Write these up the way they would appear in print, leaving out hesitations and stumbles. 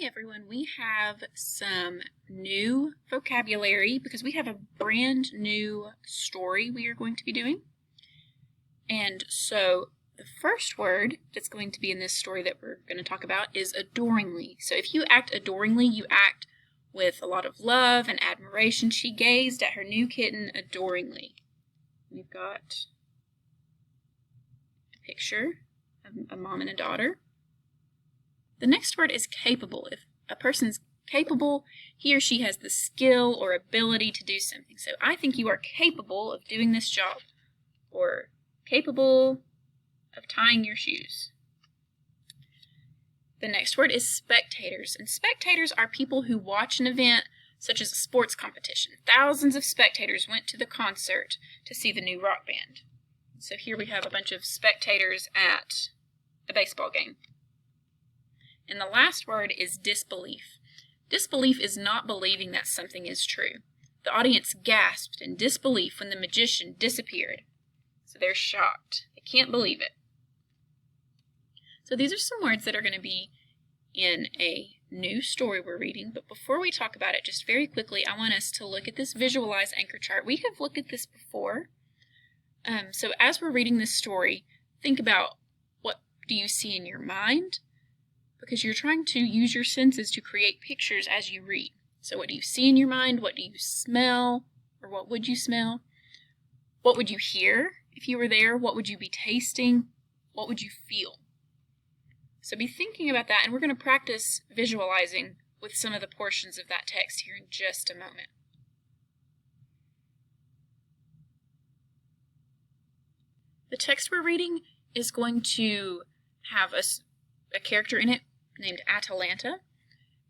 Hey everyone, we have some new vocabulary because we have a brand new story we are going to be doing. And so the first word that's going to be in this story that we're going to talk about is adoringly. So if you act adoringly, you act with a lot of love and admiration. She gazed at her new kitten adoringly. We've got a picture of a mom and a daughter. The next word is capable. If a person's capable, he or she has the skill or ability to do something. So I think you are capable of doing this job, or capable of tying your shoes. The next word is spectators. And spectators are people who watch an event such as a sports competition. Thousands of spectators went to the concert to see the new rock band. So here we have a bunch of spectators at a baseball game. And the last word is disbelief. Disbelief is not believing that something is true. The audience gasped in disbelief when the magician disappeared. So they're shocked. They can't believe it. So these are some words that are going to be in a new story we're reading. But before we talk about it, just very quickly, I want us to look at this visualize anchor chart. We have looked at this before. So as we're reading this story, think about what do you see in your mind? Because you're trying to use your senses to create pictures as you read. So what do you see in your mind? What do you smell? Or what would you smell? What would you hear if you were there? What would you be tasting? What would you feel? So be thinking about that, and we're going to practice visualizing with some of the portions of that text here in just a moment. The text we're reading is going to have a character in it named Atalanta.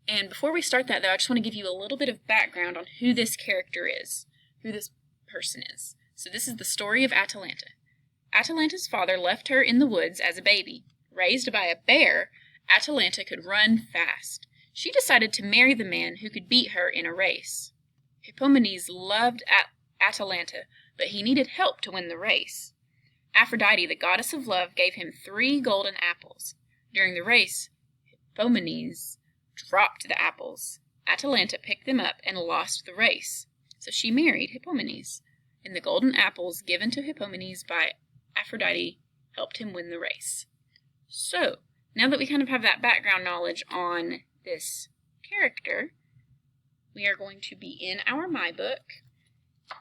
And before we start that, though, I just want to give you a little bit of background on who this character is, who this person is. So this is the story of Atalanta. Atalanta's father left her in the woods as a baby. Raised by a bear, Atalanta could run fast. She decided to marry the man who could beat her in a race. Hippomenes loved Atalanta, but he needed help to win the race. Aphrodite, the goddess of love, gave him 3 golden apples. During the race, Hippomenes dropped the apples. Atalanta picked them up and lost the race. So she married Hippomenes, and the golden apples given to Hippomenes by Aphrodite helped him win the race. So, now that we kind of have that background knowledge on this character, we are going to be in our My Book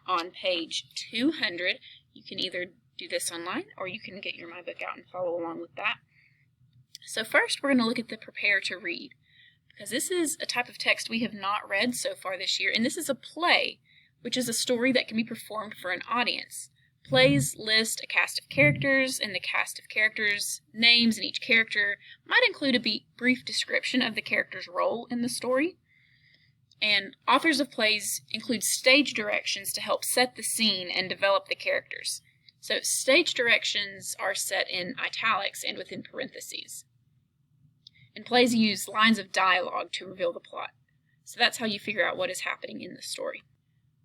on page 200. You can either do this online or you can get your My Book out and follow along with that. So first, we're going to look at the prepare to read, because this is a type of text we have not read so far this year, and this is a play, which is a story that can be performed for an audience. Plays list a cast of characters, and the cast of characters' names in each character might include a brief description of the character's role in the story. And authors of plays include stage directions to help set the scene and develop the characters. So stage directions are set in italics and within parentheses. And plays use lines of dialogue to reveal the plot. So that's how you figure out what is happening in the story.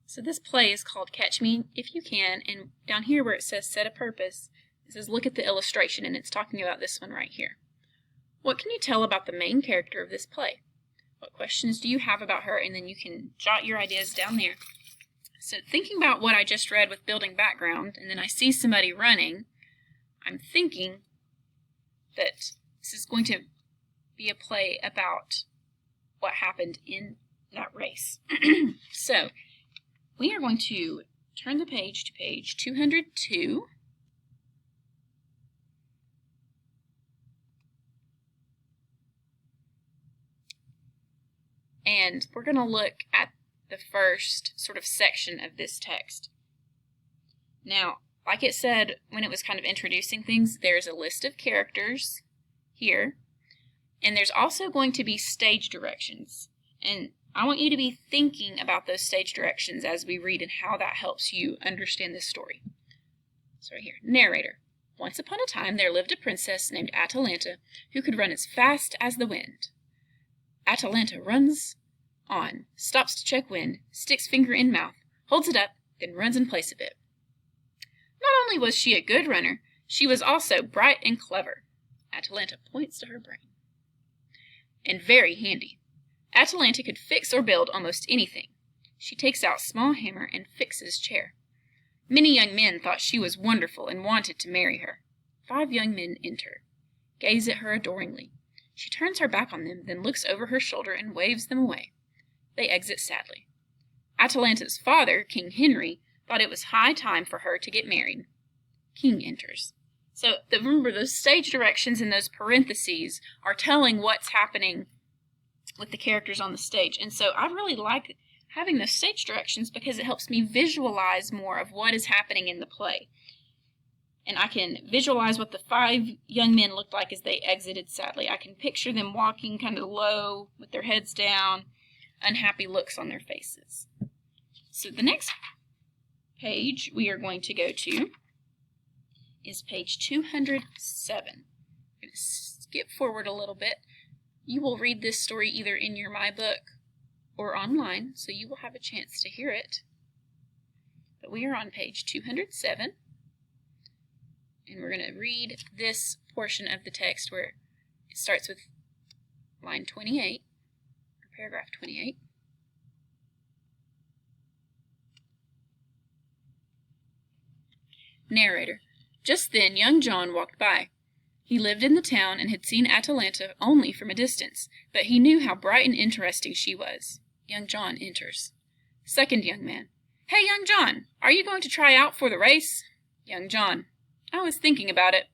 So this play is called Catch Me If You Can, and down here where it says set a purpose, it says look at the illustration, and it's talking about this one right here. What can you tell about the main character of this play? What questions do you have about her? And then you can jot your ideas down there. So thinking about what I just read with building background, and then I see somebody running, I'm thinking that this is going to be a play about what happened in that race. So we are going to turn the page to page 202. And we're going to look at the first sort of section of this text. Now, like it said when it was kind of introducing things, there's a list of characters here, and there's also going to be stage directions. And I want you to be thinking about those stage directions as we read and how that helps you understand this story. So right here, narrator. Once upon a time there lived a princess named Atalanta who could run as fast as the wind. Atalanta runs on, stops to check wind, sticks finger in mouth, holds it up, then runs in place of it. Not only was she a good runner, she was also bright and clever. Atalanta points to her brain. And very handy. Atalanta could fix or build almost anything. She takes out small hammer and fixes chair. Many young men thought she was wonderful and wanted to marry her. 5 young men enter, gaze at her adoringly. She turns her back on them, then looks over her shoulder and waves them away. They exit sadly. Atalanta's father, King Henry, thought it was high time for her to get married. King enters. So remember, those stage directions in those parentheses are telling what's happening with the characters on the stage. And so I really like having those stage directions because it helps me visualize more of what is happening in the play. And I can visualize what the 5 young men looked like as they exited sadly. I can picture them walking kind of low with their heads down, unhappy looks on their faces. So the next page we are going to go to is page 207. I'm going to skip forward a little bit. You will read this story either in your My Book or online, so you will have a chance to hear it. But we are on page 207, and we're going to read this portion of the text where it starts with line 28, or paragraph 28. Narrator. Just then young John walked by. He lived in the town and had seen Atalanta only from a distance, but he knew how bright and interesting she was. Young John enters. Second young man. Hey, young John, are you going to try out for the race? Young John. I was thinking about it.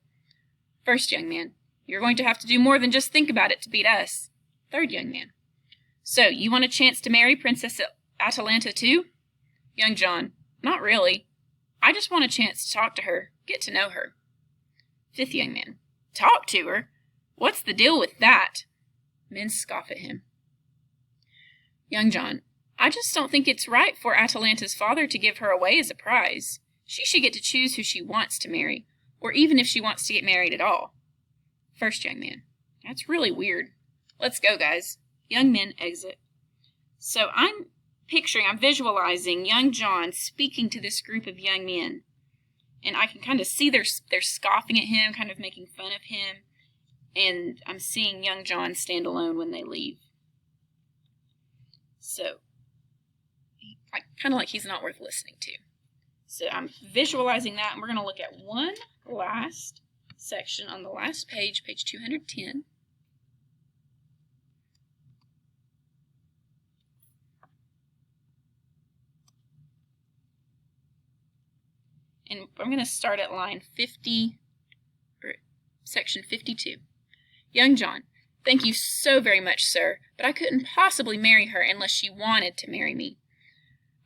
First young man. You're going to have to do more than just think about it to beat us. Third young man. So, you want a chance to marry Princess Atalanta too? Young John. Not really. I just want a chance to talk to her, get to know her. Fifth young man. Talk to her? What's the deal with that? Men scoff at him. Young John. I just don't think it's right for Atalanta's father to give her away as a prize. She should get to choose who she wants to marry, or even if she wants to get married at all. First young man. That's really weird. Let's go, guys. Young men exit. So I'm visualizing young John speaking to this group of young men. And I can kind of see they're scoffing at him, kind of making fun of him. And I'm seeing young John stand alone when they leave. So, kind of like he's not worth listening to. So I'm visualizing that, and we're going to look at one last section on the last page, page 210. And I'm going to start at line 50, or section 52. Young John. Thank you so very much, sir, but I couldn't possibly marry her unless she wanted to marry me.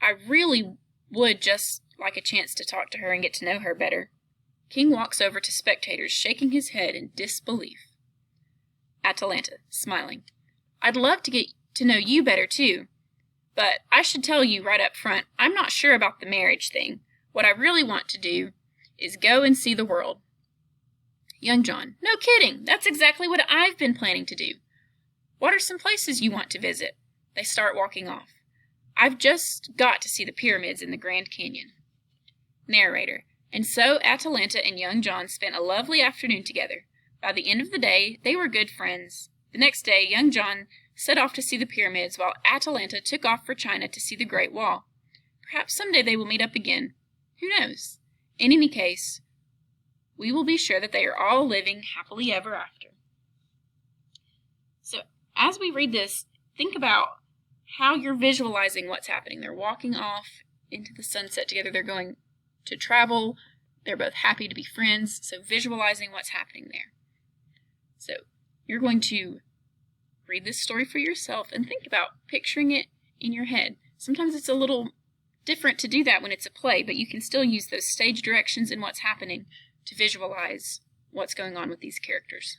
I really would just like a chance to talk to her and get to know her better. King walks over to spectators, shaking his head in disbelief. Atalanta, smiling. I'd love to get to know you better, too. But I should tell you right up front, I'm not sure about the marriage thing. What I really want to do is go and see the world. Young John. No kidding. That's exactly what I've been planning to do. What are some places you want to visit? They start walking off. I've just got to see the pyramids in the Grand Canyon. Narrator. And so Atalanta and young John spent a lovely afternoon together. By the end of the day, they were good friends. The next day, young John set off to see the pyramids, while Atalanta took off for China to see the Great Wall. Perhaps someday they will meet up again. Who knows? In any case, we will be sure that they are all living happily ever after. So, as we read this, think about how you're visualizing what's happening. They're walking off into the sunset together. They're going to travel. They're both happy to be friends. So, visualizing what's happening there. So, you're going to read this story for yourself and think about picturing it in your head. Sometimes it's a little different to do that when it's a play, but you can still use those stage directions and what's happening to visualize what's going on with these characters.